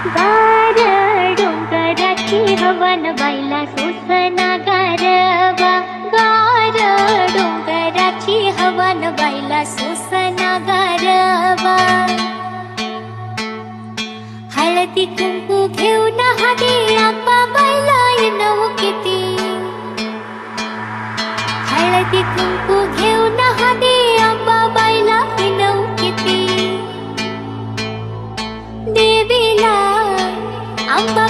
गार डोंगराची हवा न बाईला सोसना गारवा. गार डोंगराची हवा न बाईला सोसना गारवा. हळदी कुंकू घेऊन हाती आंबा बाईला येणं किती. हळदी कुंकू घेऊन हाती आंबा बाईला येणं किती. देवीला आंबा